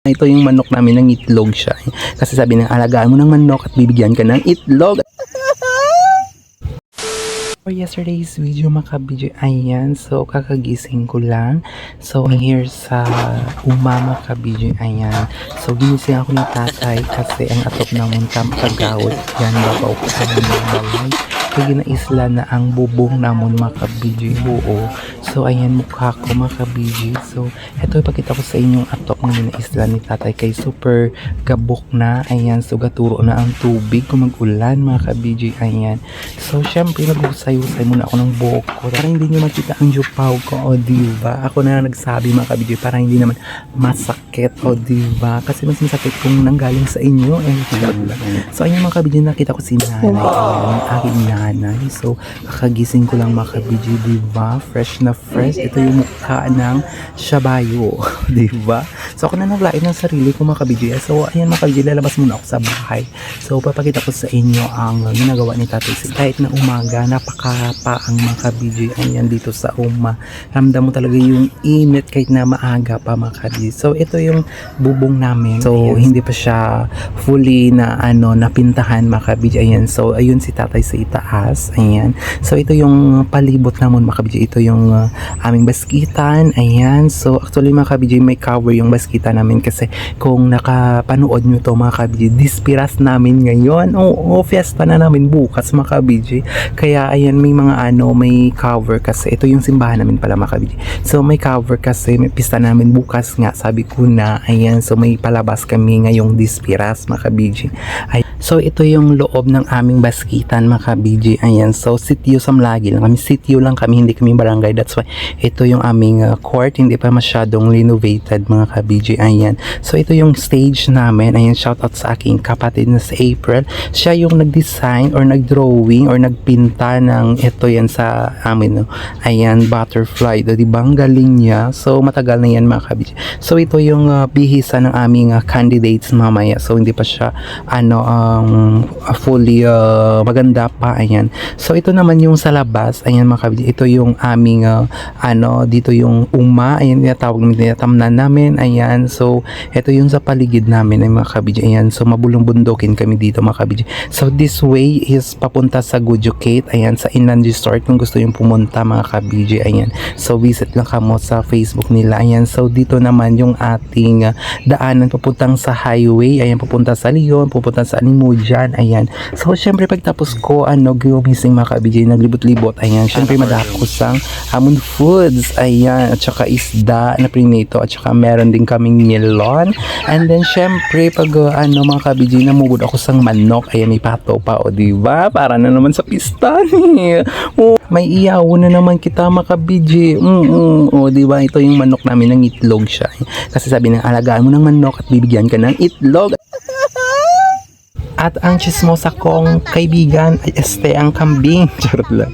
Ito yung manok namin, ng itlog siya. Kasi sabi ng alagaan mo ng manok at bibigyan ka ng itlog. For yesterday's video mga kabidyo, ayan, so kakagising ko lang. So here sa mga kabidyo, ayan. So ginising ako ng tatay kasi ang atop ng muntang kagawad. Yan, babaw ko sa mga balay. Kaya ginaisla na ang bubong namon mga kabidyo, buo. So ayan, mukha ko mga kabidyo. So ito ipakita ko sa inyong atop ng ginaisla ni tatay kay super gabok na. Ayan, so gaturo na ang tubig kung mag-ulan mga kabidyo, ayan. So syempre nag-usay muna ako ng buhok ko para hindi nyo makita ang jupaw ko, o diba? Ako na nagsabi mga kabidyo para hindi naman masakit, o diba? Kasi mas masakit kung nanggaling sa inyo, so ayun mga kabidyo, nakita ko si nanay, ang aking nanay. So kakagising ko lang mga kabidyo, diba? Fresh na fresh. Ito yung mukha ng shabayo, diba? So ako na naglain ng sarili ko mga kabidyo. So ayan mga kabidyo, lalabas muna ako sa bahay. So papakita ko sa inyo ang ginagawa ni tatay. Kahit na umaga, napakapa ang mga kabidyo. Ayan, dito sa ramdam mo talaga yung init kahit na maaga pa mga kabidyo. So ito yung bubong namin. So ayan, hindi pa siya fully na napintahan mga kabidyo. Ayan, so ayun si tatay sa itaas. Ayan, so ito yung palibot naman mga kabidyo. Ito yung aming baskitan. Ayan, so actually mga kabidyo, may cover yung baskitan namin kasi kung nakapanood nyo to mga kabidyo, dispiras namin ngayon. Oo, fiesta na namin bukas mga kabidyo. Kaya ayan, may mga may cover kasi ito yung simbahan namin pala mga kabidyo. So may cover kasi may pista namin bukas nga, sabi ko na. Ayan, so may palabas kami ngayong dispiras mga kabidyo. So ito yung loob ng aming baskitan mga kabidyo. Ayan, so sitio Samlagi lang kami, sitio lang kami, hindi kami barangay. That's why ito yung aming court, hindi pa masyadong renovated mga kabidyo. Ayan, so ito yung stage namin. Ayan, shout out sa aking kapatid na sa April. Siya yung nag-design or nag-drawing or nagpinta ng ito yan sa amin, no? Ayan, butterfly, diba? Ang galing niya. So matagal na yan mga kabidyo. So ito yung bihisa ng aming candidates mamaya. So hindi pa siya fully maganda pa. Ayan, so ito naman yung sa labas. Ayan mga kabidyo, ito yung aming dito yung ayan, tinatamnan namin. Ayan, so ito yung sa paligid namin ay mga kabidyo. Ayan, so mabulong bundukin kami dito mga kabidyo. So this way is papunta sa Gujukate. Ayan, sa Inland Resort kung gusto yung pumunta mga kabidyo. Ayan, so visit lang kamo sa Facebook nila. Ayan, so dito naman yung ating daanan papuntang sa highway. Ayan, pupunta sa Leon, pupunta sa Animujan. Ayan, so syempre pagtapos ko gumising mga kabidyo, naglibot-libot. Ayan, syempre madakos ang hamon foods. Ayan, at saka isda na prinito, at saka meron din kaming melon. And then syempre pag mga kabidyo, namugod ako sang manok. Ayan, may pato pa, o diba? Para na naman sa pista ni. May iyaw na naman kita mga kabidyo. O diba? Ito yung manok namin, ng itlog siya. Kasi sabi ng alagaan mo ng manok at bibigyan ka ng itlog. At ang chismosa kong kaibigan ay ang kambing. Charot lang.